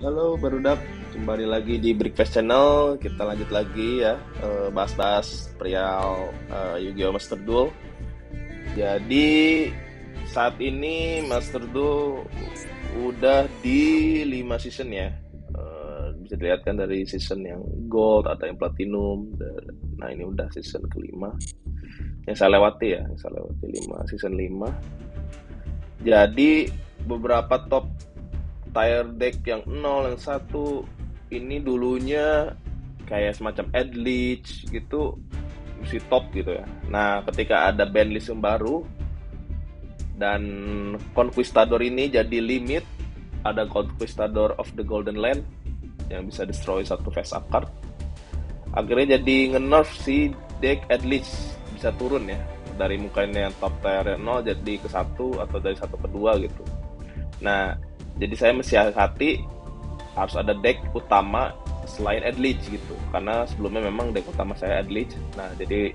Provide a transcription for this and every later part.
Halo Barudak, kembali lagi di Breakfast Channel. Kita lanjut lagi ya, bahas-bahas perihal Yu-Gi-Oh! Master Duel. Jadi saat ini Master Duel udah di 5 season ya. Bisa dilihat kan dari season yang Gold atau yang Platinum. Nah ini udah season kelima. Yang saya lewati ya, yang saya lewati 5 season 5. Jadi beberapa top tier deck yang 0, yang satu ini dulunya kayak semacam Edlich gitu, mesti top gitu ya. Nah, ketika ada band list yang baru dan Conquistador ini jadi limit, ada Conquistador of the Golden Land yang bisa destroy satu face up card. Akhirnya jadi nge-nerf si deck Edlich, bisa turun ya dari mukanya yang top tier 0 jadi ke satu atau dari satu ke 2 gitu. Nah, jadi saya mensiasati harus ada deck utama selain Edlich gitu. Karena sebelumnya memang deck utama saya Edlich. Nah, jadi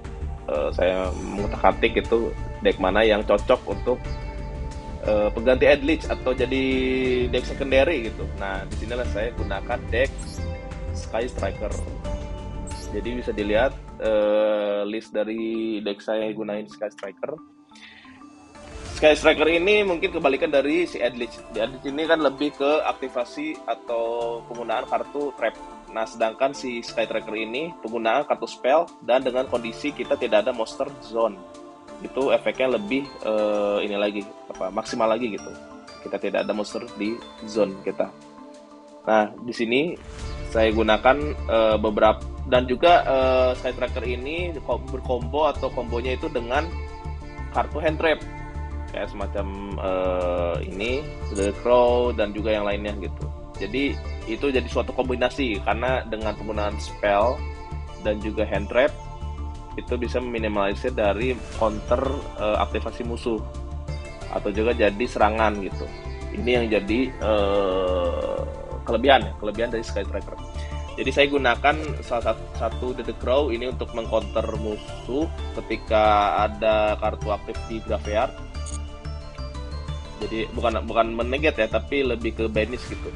saya mengutak-atik itu deck mana yang cocok untuk pengganti Edlich atau jadi deck secondary gitu. Nah, disinilah saya gunakan deck Sky Striker. Jadi bisa dilihat list dari deck saya yang gunain Sky Striker. Sky Striker ini mungkin kebalikan dari si Edlich. Di Edlich ini kan lebih ke aktivasi atau penggunaan kartu trap. Nah, sedangkan si Sky Striker ini penggunaan kartu spell dan dengan kondisi kita tidak ada monster zone. Itu efeknya lebih ini lagi, maksimal lagi gitu. Kita tidak ada monster di zone kita. Nah, di sini saya gunakan beberapa dan juga Sky Striker ini berkombo atau kombonya itu dengan kartu hand trap kayak semacam ini The Crow dan juga yang lainnya gitu. Jadi itu jadi suatu kombinasi karena dengan penggunaan spell dan juga hand trap itu bisa meminimalisir dari counter aktivasi musuh atau juga jadi serangan gitu. Ini yang jadi kelebihan dari Sky Striker. Jadi saya gunakan salah satu The Crow ini untuk mengcounter musuh ketika ada kartu aktif di graveyard. Jadi bukan meneget ya, tapi lebih ke banish gitu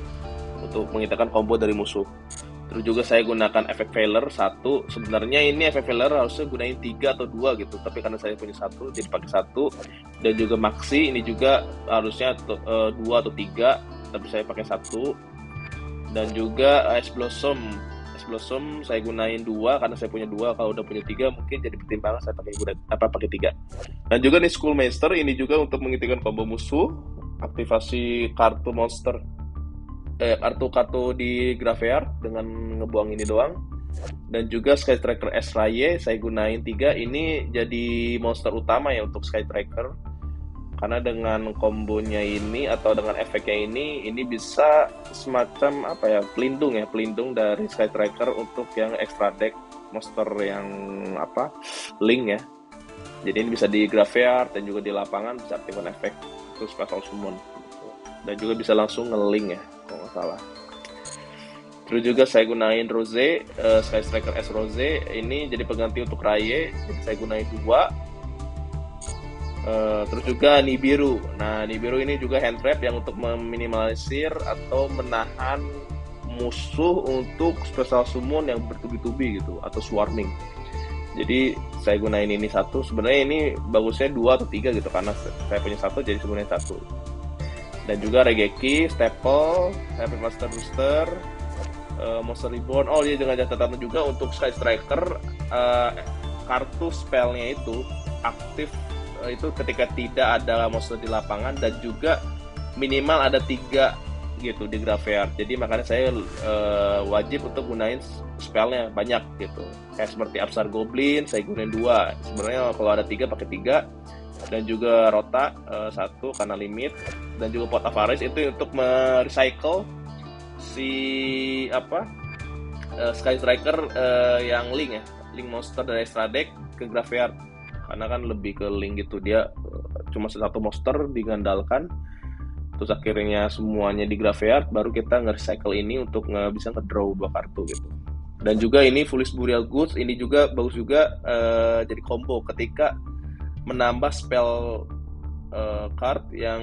untuk menghilangkan combo dari musuh. Terus juga saya gunakan efek failure satu. Sebenarnya ini efek failure harusnya gunain 3 atau 2 gitu, tapi karena saya punya satu jadi pakai satu. Dan juga maxi ini juga harusnya 2 atau 3, tapi saya pakai satu. Dan juga Ice Blossom saya gunain 2 karena saya punya 2. Kalau udah punya 3 mungkin jadi pertimbangan saya pakai 3. Dan juga nih Schoolmaster ini juga untuk menghentikan combo musuh, aktivasi kartu monster kartu-kartu di graveyard dengan ngebuang ini doang. Dan juga Sky Tracker S-Raye saya gunain 3, ini jadi monster utama ya untuk Sky Tracker. Karena dengan kombonya ini atau dengan efeknya ini bisa semacam pelindung dari Sky Tracker untuk yang extra deck monster yang link ya. Jadi ini bisa di graveyard dan juga di lapangan bisa aktifkan efek terus special summon. Dan juga bisa langsung nge-link ya kalau nggak salah. Terus juga saya gunain Rose, Sky Striker S Rose ini jadi pengganti untuk Raye. Jadi saya gunain 2. Terus juga Nibiru. Nah, Nibiru ini juga hand trap yang untuk meminimalisir atau menahan musuh untuk special summon yang bertubi-tubi gitu atau swarming. Jadi saya gunain ini satu. Sebenarnya ini bagusnya 2 atau 3 gitu karena saya punya satu jadi sebenarnya satu. Dan juga Regeki, Staple, Happy Master Booster, Monster Reborn. Oh iya, dengan catatan juga untuk Sky Striker kartu spellnya itu aktif itu ketika tidak ada monster di lapangan dan juga minimal ada 3 gitu di graveyard. Jadi makanya saya wajib untuk gunain spellnya banyak gitu. Kayak seperti Absar Goblin saya gunain 2. Sebenarnya kalau ada 3 pakai 3. Dan juga Rota 1 karena limit. Dan juga Pot Avaris itu untuk merecycle si Sky Striker yang link ya, link monster dari extra deck ke graveyard. Karena kan lebih ke link gitu, dia cuma satu monster digandalkan terus akhirnya semuanya di graveyard, baru kita nge-recycle ini untuk bisa nge-draw 2 kartu gitu. Dan juga ini Foolish Burial Goods ini juga bagus juga jadi combo ketika menambah spell card yang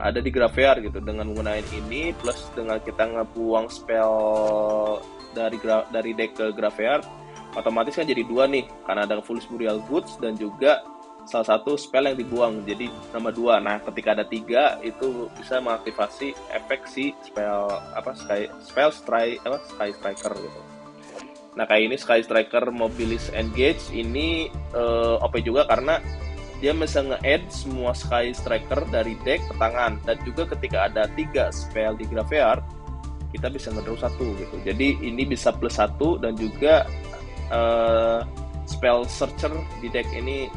ada di graveyard gitu. Dengan menggunakan ini plus dengan kita ngebuang spell dari deck ke graveyard, otomatis kan jadi 2 nih karena ada Foolish Burial Goods dan juga salah satu spell yang dibuang, jadi nama 2. Nah, ketika ada 3 itu bisa mengaktifasi efek si spell Sky Striker gitu. Nah, kayak ini Sky Striker Mobilis Engage ini OP juga karena dia bisa nge-add semua Sky Striker dari deck ke tangan, dan juga ketika ada 3 spell di graveyard kita bisa ngedraw 1 gitu. Jadi ini bisa +1 dan juga spell searcher di deck ini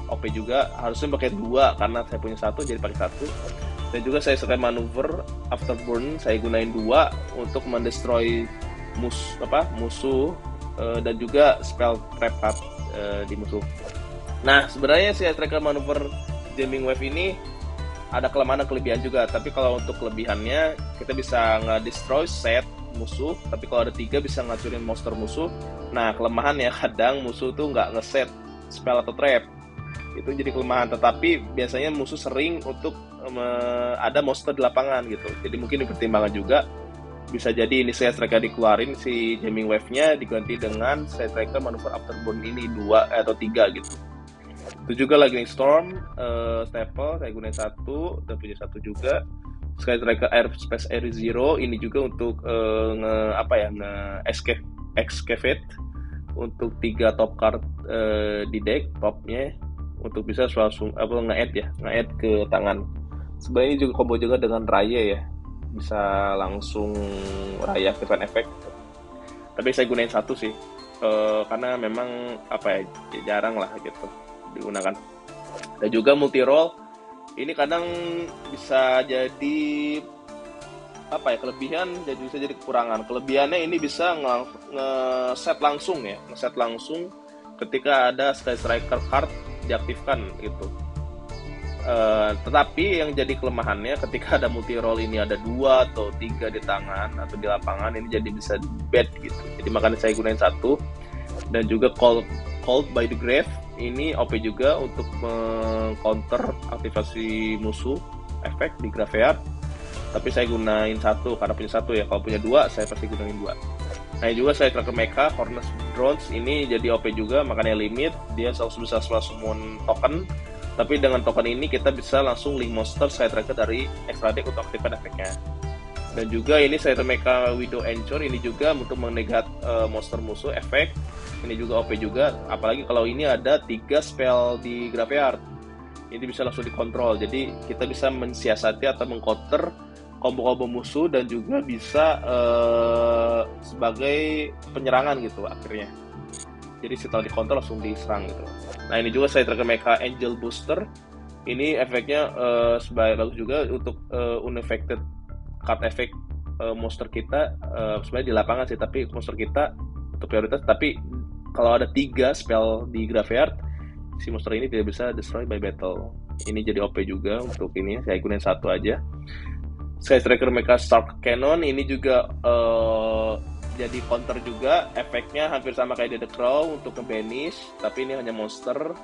OP juga, harusnya pakai 2 karena saya punya 1 jadi pakai 1. Dan juga saya suka maneuver Afterburn, saya gunain 2 untuk mendestroy musuh dan juga spell trap card di musuh. Nah, sebenarnya si Striker Maneuver Jamming Wave ini ada kelemahan dan kelebihan juga, tapi kalau untuk kelebihannya kita bisa nge-destroy set musuh, tapi kalau ada 3 bisa ngacurin monster musuh. Nah, kelemahannya kadang musuh tuh nggak ngeset spell atau trap, itu jadi kelemahan. Tetapi biasanya musuh sering untuk ada monster di lapangan gitu, jadi mungkin dipertimbangkan juga. Bisa jadi ini saya Striker dikeluarin si Jamming Wave-nya diganti dengan saya Striker Maneuver Afterburn ini 2 atau 3 gitu. Itu juga Lightning Storm staple saya gunain 1 dan punya 1 juga. Sky Striker Air Space Air Zero ini juga untuk excavate untuk 3 top card di deck topnya, untuk bisa langsung nge-add ke tangan. Sebenarnya ini juga combo juga dengan Raya ya, bisa langsung Raya aktifkan efek. Tapi saya gunain 1 sih karena memang jarang lah gitu digunakan. Dan juga multi roll ini kadang bisa jadi kelebihan, jadi bisa jadi kekurangan. Kelebihannya ini bisa nge-set langsung ketika ada Sky Striker card diaktifkan gitu. Tetapi yang jadi kelemahannya ketika ada multi roll ini ada 2 atau 3 di tangan atau di lapangan, ini jadi bisa bad gitu. Jadi makanya saya gunain 1. Dan juga Called by the Grave ini OP juga untuk meng-counter aktivasi musuh efek di graveyard. Tapi saya gunain 1 karena punya 1 ya. Kalau punya 2 saya pasti gunain 2. Nah, juga saya Striker Mecha Hornets Drones ini jadi OP juga, makanya limit. Dia selalu bisa summon token. Tapi dengan token ini kita bisa langsung link monster saya Striker dari extra deck untuk aktifkan efeknya. Dan juga ini saya Mecha Widow Anchor ini juga untuk menegat monster musuh efek. Ini juga OP juga, apalagi kalau ini ada 3 spell di graveyard. Ini bisa langsung dikontrol, jadi kita bisa mensiasati atau mengcounter combo-combo musuh dan juga bisa sebagai penyerangan gitu akhirnya. Jadi setelah dikontrol langsung diserang gitu. Nah, ini juga saya Mecha Angel Booster. Ini efeknya bagus juga untuk unaffected card effect monster kita. Sebenarnya di lapangan sih, tapi monster kita untuk prioritas. Tapi kalau ada 3 spell di graveyard, si monster ini tidak bisa destroy by battle. Ini jadi OP juga untuk ini, saya gunain 1 aja. Saya Striker Mecha Stark Cannon ini juga jadi counter juga, efeknya hampir sama kayak The Crow untuk nge-banish, tapi ini hanya monster.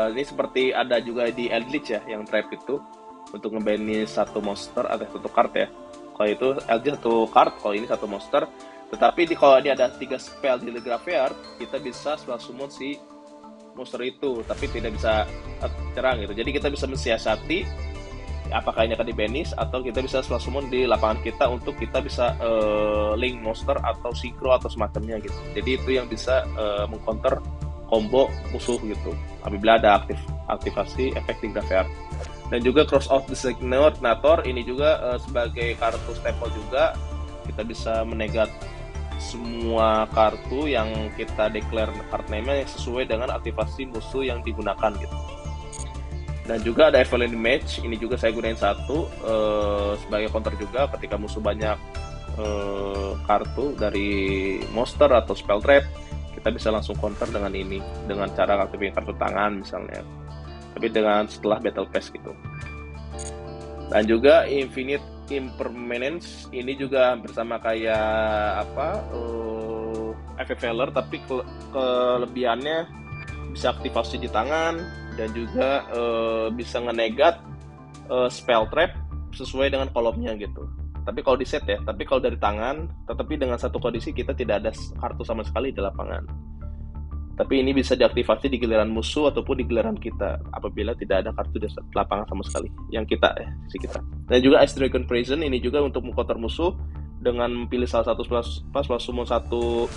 Ini seperti ada juga di Eldritch ya, yang trap itu untuk nge-banish 1 monster atau 1 card ya. Kalau itu Eldritch 1 card, kalau ini 1 monster. Tetapi kalau ini ada 3 spell di graveyard, kita bisa summon si monster itu, tapi tidak bisa serang gitu. Jadi kita bisa mensiasati apakah ini akan di-banish atau kita bisa summon di lapangan kita untuk kita bisa link monster atau synchro atau semacamnya gitu. Jadi itu yang bisa meng-counter combo musuh gitu apabila ada aktivasi efek di graveyard. Dan juga Cross Out Designator ini juga sebagai kartu staple juga, kita bisa menegat semua kartu yang kita declare card name-nya yang sesuai dengan aktivasi musuh yang digunakan gitu. Dan juga ada Evelyn Mage, ini juga saya gunain 1 sebagai counter juga ketika musuh banyak kartu dari monster atau spell trap, kita bisa langsung counter dengan ini, dengan cara aktifin kartu tangan misalnya, tapi dengan setelah battle pass gitu. Dan juga Infinite Impermanence ini juga hampir sama kayak FF Valor, tapi kelebihannya bisa aktivasi di tangan, dan juga bisa ngenegat spell trap sesuai dengan kolomnya gitu. Tapi kalau di set ya, tapi kalau dari tangan, tetapi dengan satu kondisi kita tidak ada kartu sama sekali di lapangan. Tapi ini bisa diaktifasi di giliran musuh ataupun di giliran kita apabila tidak ada kartu di lapangan sama sekali. Yang kita si kita. Dan juga Ice Dragon Prison ini juga untuk mengcounter musuh dengan memilih salah satu special summon satu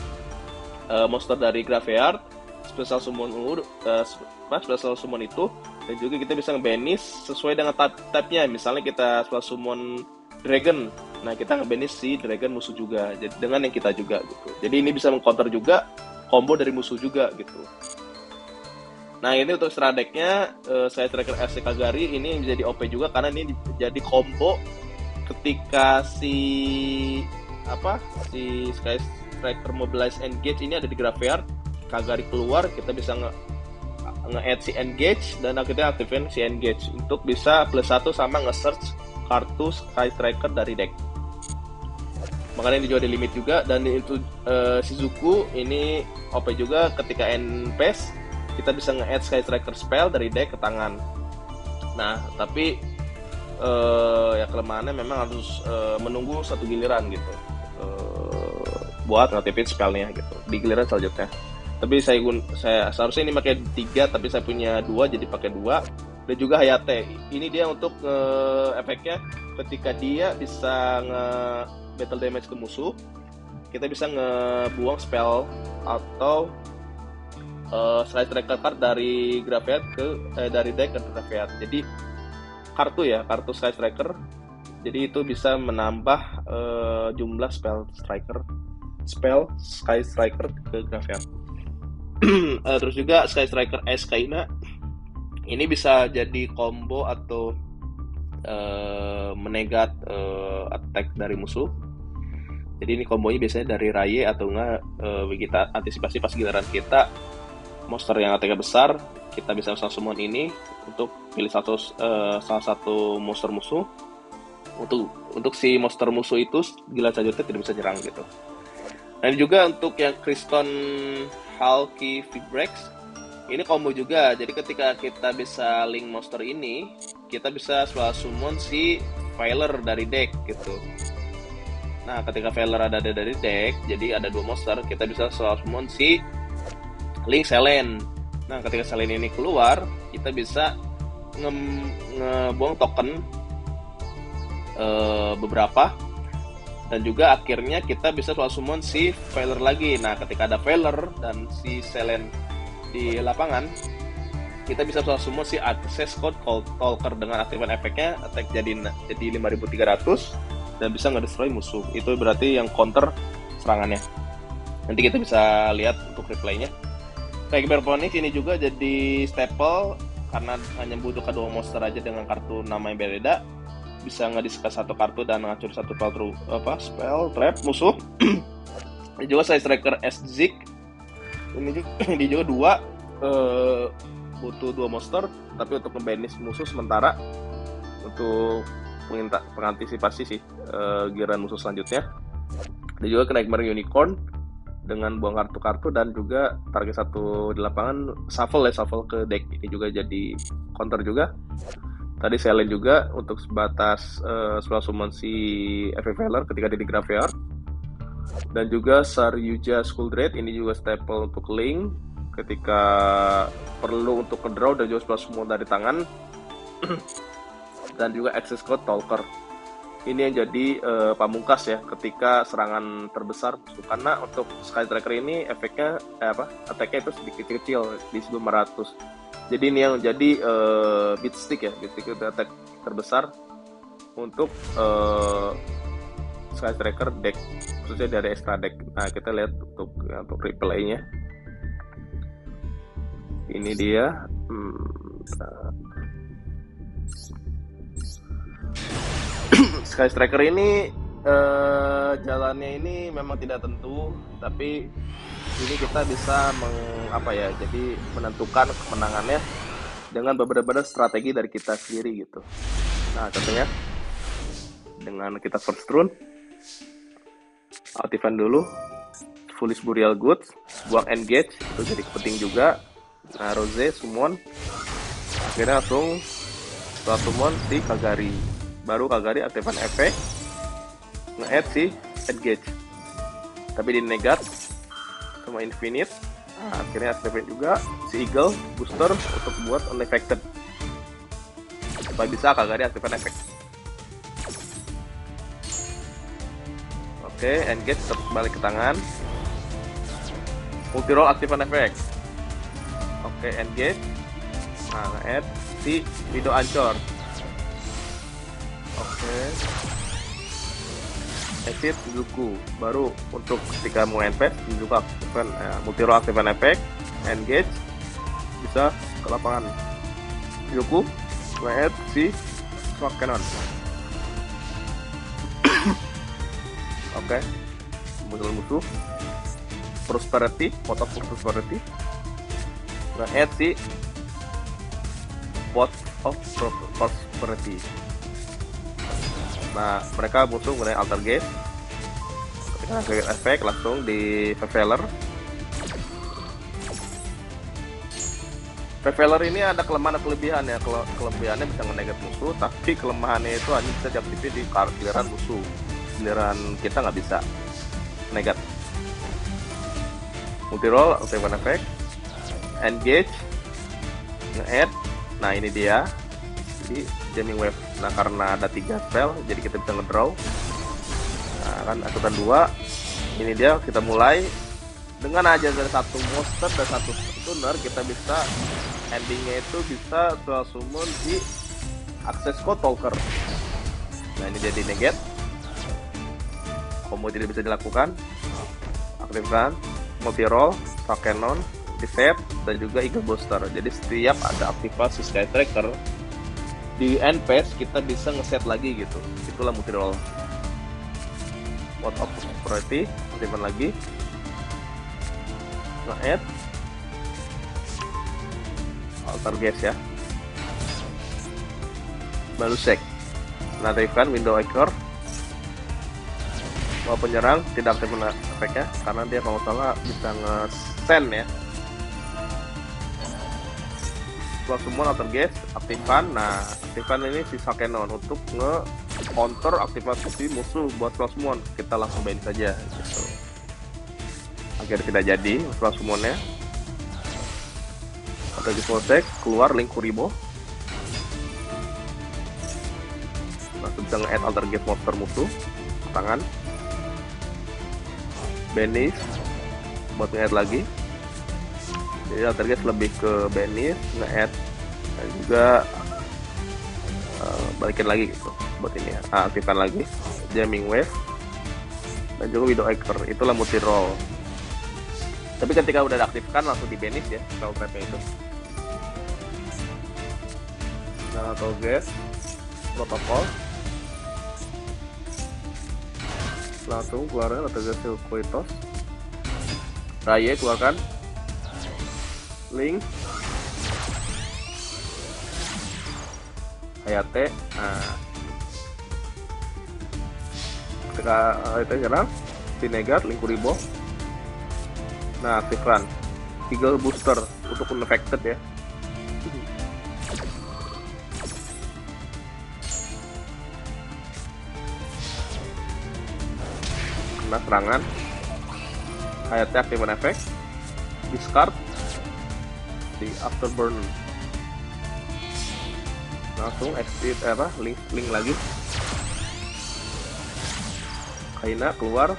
monster dari graveyard, special summon itu, dan juga kita bisa nge-banish sesuai dengan type-nya. Misalnya kita special summon dragon, nah kita nge-banish si dragon musuh juga, jadi dengan yang kita juga gitu. Jadi ini bisa mengcounter juga combo dari musuh juga gitu. Nah ini untuk extra decknya Sky Striker SC Kagari ini menjadi OP juga karena ini jadi combo ketika si Sky Striker Mobilize Engage ini ada di graveyard, Kagari keluar, kita bisa nge-add si Engage dan akhirnya aktifin si Engage untuk bisa plus 1 sama nge-search kartu Sky Striker dari deck. Makanya dijual di limit juga. Dan itu Shizuku ini OP juga ketika end phase kita bisa nge-add Sky Striker spell dari deck ke tangan. Nah tapi ya kelemahannya memang harus menunggu satu giliran gitu buat ngaktifin spellnya gitu di giliran selanjutnya. Tapi saya seharusnya ini pakai 3 tapi saya punya 2 jadi pakai 2. Dan juga Hayate ini dia untuk efeknya ketika dia bisa battle damage ke musuh, kita bisa ngebuang spell atau Sky Striker card dari graveyard dari deck ke graveyard. Jadi kartu Sky Striker, jadi itu bisa menambah jumlah spell Sky Striker ke graveyard. Terus juga Sky Striker S Kaina ini bisa jadi combo atau menegat attack dari musuh. Jadi ini kombonya biasanya dari Raye atau enggak kita antisipasi pas giliran kita monster yang attack besar, kita bisa summon ini untuk pilih salah satu monster musuh. Untuk si monster musuh itu giliran selanjutnya tidak bisa nyerang gitu. Dan juga untuk yang Kriston Hulky Vibrex ini combo juga. Jadi ketika kita bisa link monster ini, kita bisa summon si Veiler dari deck gitu. Nah, ketika Veiler ada dari deck, jadi ada 2 monster, kita bisa summon si Link Selen. Nah, ketika Selen ini keluar, kita bisa ngebuang token beberapa, dan juga akhirnya kita bisa summon si Veiler lagi. Nah, ketika ada Veiler dan si Selen di lapangan, kita bisa summon si Access Code Talker dengan aktifan efeknya, attack jadi 5.300 dan bisa nge-destroy musuh. Itu berarti yang counter serangannya. Nanti kita bisa lihat untuk replaynya. Nightmare Phoenix ini juga jadi staple karena hanya butuh kedua monster aja dengan kartu nama yang beda. Bisa nge-discard satu kartu dan ngacur satu spell trap musuh. Ini juga Sky Striker S Zik. Ini juga 2 butuh 2 monster, tapi untuk nge-banish musuh sementara untuk pengantisipasi sih giliran musuh selanjutnya. Dan juga Nightmare Unicorn dengan buang kartu-kartu dan juga target 1 di lapangan shuffle ke deck. Ini juga jadi counter juga. Tadi Selen juga untuk sebatas spell summon si Veiler ketika di graveyard. Dan juga Saryuja Skuldred ini juga staple untuk link ketika perlu untuk ke-draw dan juga spell summon dari tangan. Dan juga Access Code Talker. Ini yang jadi pamungkas ya ketika serangan terbesar musuh. Karena untuk Sky Striker ini efeknya attack-nya itu sedikit kecil di 900. Jadi ini yang jadi beat stick itu attack terbesar untuk Sky Striker deck, khususnya dari extra deck. Nah, kita lihat untuk replaynya. Ini dia. Sky Striker ini jalannya ini memang tidak tentu, tapi ini kita bisa jadi menentukan kemenangannya dengan beberapa strategi dari kita sendiri gitu. Nah, contohnya dengan kita first run aktifkan dulu Foolish Burial Goods, buang engage, itu jadi penting juga. Nah, Rose summon, akhirnya langsung setelah summon si Kagari, baru Kagari aktifkan efek nge-add si Engage, tapi di negat sama Infinite. Nah, akhirnya aktifin juga si Eagle booster untuk buat unaffected supaya bisa Kagari aktifkan efek. Oke, Engage tetap balik ke tangan. Multi roll aktifkan efek. Oke, Engage. Nah, nge-add si Widow Anchor. Oke. Exit Izuku. Baru untuk ketika mau NPS, Izuku aktifkan multi roll aktifkan efek. Engage. Bisa ke lapangan. Izuku nge-add si Sword Cannon. Oke, musuh Prosperity, Pot of Prosperity, nge-add si Pot of Prosperity. Nah, mereka musuh menggunakan Alter Gaze. Ketika aktifkan efek langsung di Reveler. Reveler ini ada kelemahan dan kelebihan ya. Kelebihannya bisa nge-negate musuh, tapi kelemahannya itu hanya bisa diaktifkan di giliran musuh. Giliran kita nggak bisa negat. Multi roll aktifkan efek, Engage, nge-add. Nah, ini dia di Jamming Wave. Nah, karena ada 3 spell jadi kita bisa ngedraw. Nah, kan asutan 2. Ini dia, kita mulai dengan aja dari satu monster dan satu stunner kita bisa endingnya itu bisa summon di Access Code Talker. Nah, ini jadi negate. Combo tidak bisa dilakukan. Aktifkan multi roll, Shock Cannon, reset, dan juga Eagle Booster. Jadi setiap ada aktivasi Sky Tracker di end phase kita bisa ngeset lagi gitu. Itulah multi roll. Pot of Prosperity, aktifkan lagi. Nge-add Alter Gaze ya. Balusek. Aktifkan Window Anchor. Mau penyerang tidak aktifkan efeknya karena dia kalau salah bisa nge-send ya. Setelah semua Alter Gaze aktifkan. Nah, aktifkan ini si Cannon untuk nge-counter aktivasi si musuh buat Flash Summon. Kita langsung main saja gitu. Akhirnya tidak jadi Flash Summonnya. Alter Gaze Volsec, keluar Link Kuribo. Langsung bisa nge-add Alter Gaze monster musuh tangan. Banish buat nge-add lagi. Jadi Alter Gaze lebih ke Banish, nge-add, dan juga balikin lagi gitu buat ini ya. Aktifkan lagi Jamming Wave dan juga Widow Anchor. Itulah multi roll. Tapi ketika udah diaktifkan langsung di Banish ya spell trapnya itu. Nah, Alter Gaze protokol langsung keluarkan Alter Gaze Koitos. Raye keluarkan Link Hayate. Nah, ketika itu nyerang Sinegar Link Kuribo. Nah, aktifkan Eagle Booster untuk unaffected ya. Kena serangan. Hayate aktifkan efek. Discard di Afterburn. Langsung exit link lagi. Kaina keluar.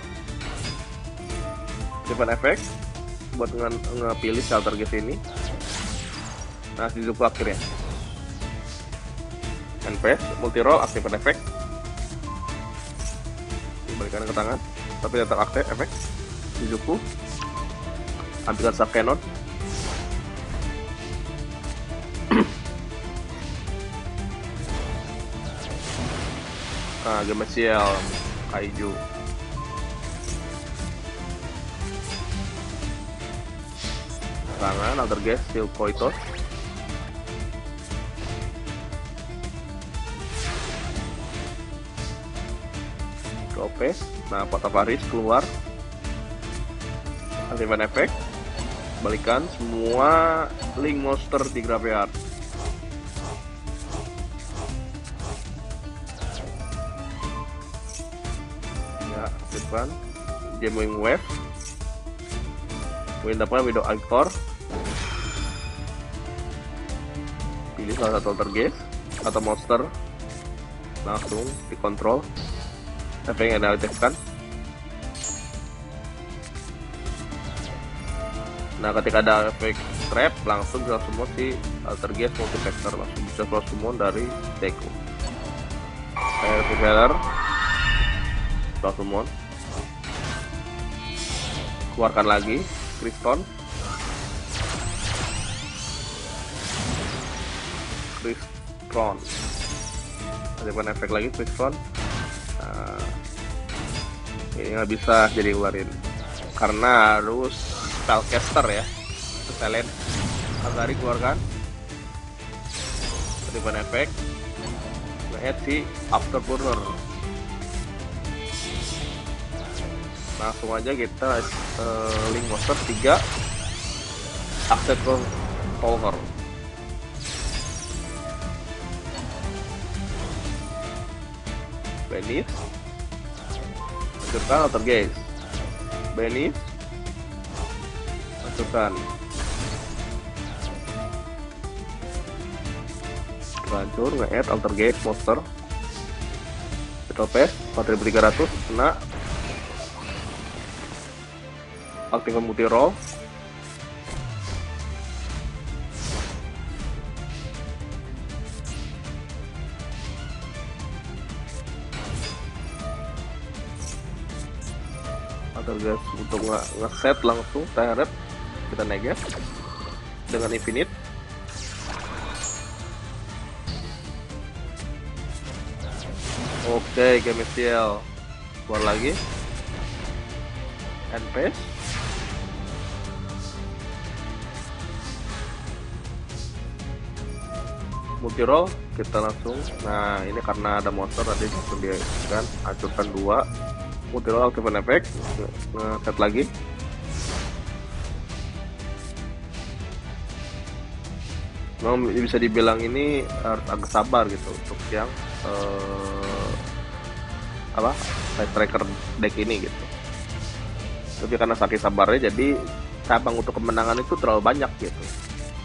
Aktifkan efek buat ngepilih Alter Gaze ini. Nah, Shizuku akhirnya NPS multi roll aktifkan efek. Dibalikan ke tangan tapi tetap aktif efek. Shizuku ambilkan Shock Cannon. Nah, Gemesiel Kaiju. Tangan Alter Gaze Steel Koitos. Tropes. Nah, Potavaris keluar. Aktifkan efek. balikan semua link monster di graveyard. Ya, aktifkan Jamming Wave. Win apa? Widow Actor. Pilih salah satu alter gaze atau monster, langsung dikontrol. Efek yang diaktifkan. Nah, ketika ada efek trap, langsung bisa semua si alter gaze multi-factor, langsung bisa keluar semua dari deckku. Revealer keluar semua. Keluarkan lagi Kriston. Aktifkan efek lagi Kriston. Nah, ini nggak bisa jadi ngeluarin karena harus spellcaster ya. Talent Kagari keluarkan. Aktifkan efek. Nge-add si Afterburner. Langsung aja kita link monster 3 Access Controller. Beneath, masukkan alter gaze. Beneath, masukkan hancur, nge-add alter gaze monster. Battle Pass 4300 kena. Aktifkan multi roll. Alter gaze untuk nge-set langsung turret, kita negat dengan infinite. Oke, game steel keluar lagi. And paste. Multi roll kita langsung. Nah, ini karena ada monster tadi langsung dia kan hancurkan 2. Multi roll aktifkan efek, nge-set lagi. Memang bisa dibilang ini harus agak sabar gitu untuk yang Side Tracker deck ini gitu. Tapi karena saking sabarnya jadi cabang untuk kemenangan itu terlalu banyak gitu.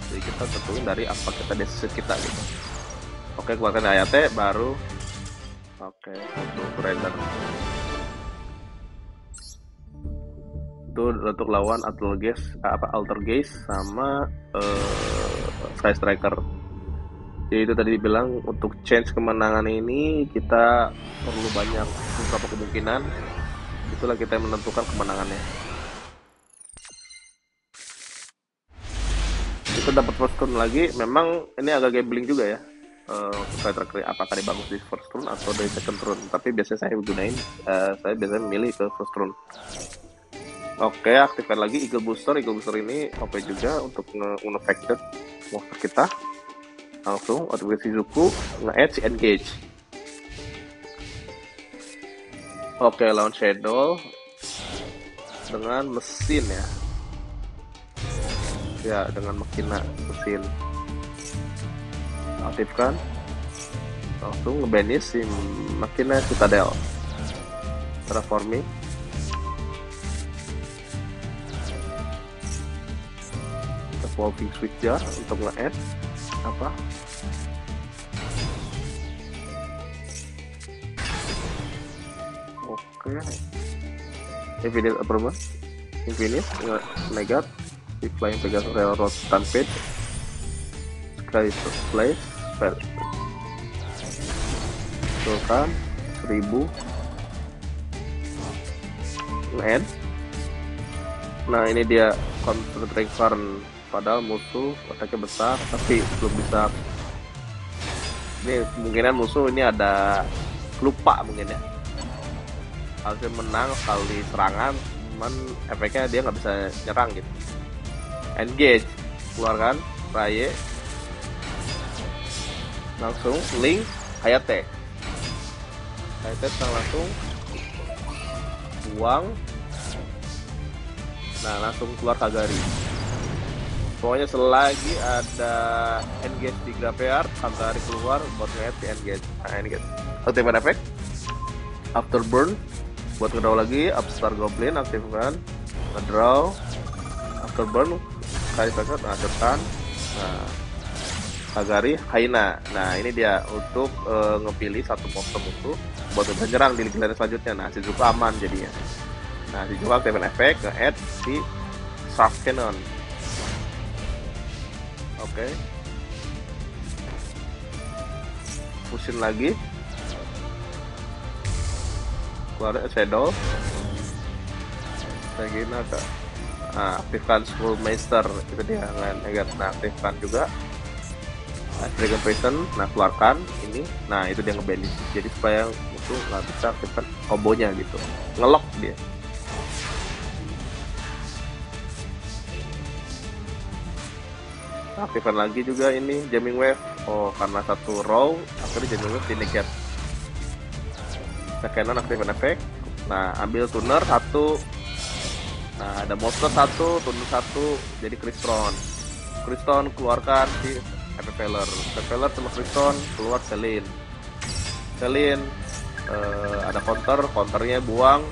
Jadi kita tentuin dari apa kita decision kita gitu. Oke, keluarkan AYT baru. Oke, surrender. Itu untuk lawan alter gaze sama Sky Striker. Jadi itu tadi dibilang untuk change kemenangan ini kita perlu banyak beberapa kemungkinan. Itulah kita yang menentukan kemenangannya. Kita dapat first turn lagi. Memang ini agak gambling juga ya. Untuk Sky Striker apakah dibangun di first turn atau dari second turn. Tapi biasanya saya gunain, saya biasanya memilih ke first turn. Oke, aktifkan lagi Eagle Booster. Eagle Booster ini OP juga untuk nge-affected monster kita. Langsung aktifkan Shizuku, nge-edge, engage. Oke, lawan Shadow dengan mesin ya. Ya, dengan mesin. Aktifkan. Langsung nge-banish si makina Citadel. Terraforming. Evolving Switch Jar untuk nge-add apa? Oke. Infinite Approval. Infinite Negat. Di Flying Pegasus Railroad Stampede. Sky Place. Sultan 1000. Nge-add. Nah, ini dia Concentrating Farm. Padahal musuh attack-nya besar tapi belum bisa. Ini kemungkinan musuh ini ada lupa mungkin ya, harusnya menang sekali serangan cuman efeknya dia nggak bisa nyerang gitu. Engage, keluarkan Raye, langsung link Hayate langsung buang. Nah, langsung keluar Kagari. Pokoknya selagi ada engage di graveyard, Kagari keluar buat nge di engage. Nah, engage. Ultimate effect. Afterburn buat ngedraw lagi. Upstart Goblin aktifkan. Ngedraw. Afterburn. Kali paket aktifkan. Nah, Kagari Haina. Nah, ini dia untuk ngepilih satu monster musuh buat menyerang di giliran selanjutnya. Nah, Shizuka aman jadinya. Nah, Shizuka aktifkan efek nge-add si Shark Cannon. Oke. Pusin lagi. Keluar Shadow. Lagi naga. Nah, aktifkan Schoolmaster. Itu dia nah, aktifkan juga Dragon Prison. Nah, keluarkan ini. Nah, itu dia ngebanding. Jadi supaya musuh nggak bisa aktifkan kombonya gitu. Ngelok dia. Aktifkan lagi juga ini Jamming Wave. Oh, karena satu row akhirnya Jamming Wave di negate. Cannon aktifkan efek. Nah, ambil tuner satu. Nah, ada monster satu, tuner satu, jadi Crystron. Crystron keluarkan si Epipeller. Epipeller sama Crystron keluar Selin. Selin ada counternya buang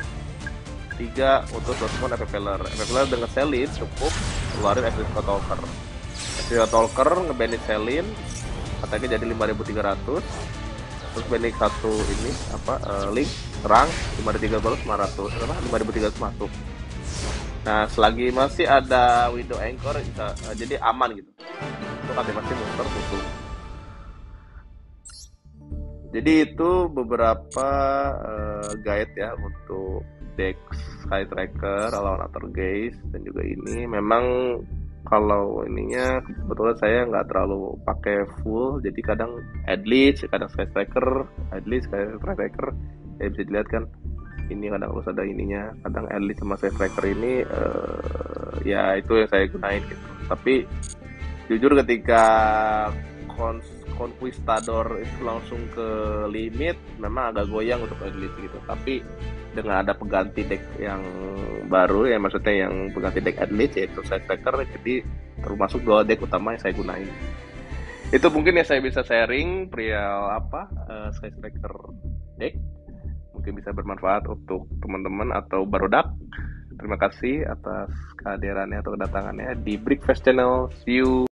3 untuk summon Epipeller. Epipeller dengan Selin cukup keluarin Extra Talker. Extra Talker ngebanding Selin, attack-nya jadi 5300. Terus banding satu ini link serang 5300 masuk. Nah, selagi masih ada window anchor bisa jadi aman gitu. Itu aktivasi monster tutup. Jadi itu beberapa guide ya untuk deck Sky Tracker, lawan Outer Gaze, dan juga ini memang kalau ininya kebetulan saya nggak terlalu pakai full, jadi kadang Adlich, kadang Sky Tracker, Adlich, Sky Tracker, ya bisa dilihat kan ini kadang harus ada ininya, kadang Adlich sama Sky Tracker ini ya itu yang saya gunain gitu. Tapi jujur ketika Conquistador itu langsung ke limit memang agak goyang untuk Adlich gitu, tapi dengan ada pengganti deck yang baru ya, maksudnya yang pengganti deck Adlich yaitu Sky Tracker, jadi termasuk 2 deck utama yang saya gunain. Itu mungkin ya saya bisa sharing perihal Sky Tracker deck, mungkin bisa bermanfaat untuk teman-teman atau barudak. Terima kasih atas kehadirannya atau kedatangannya di Brickfast Channel. See you.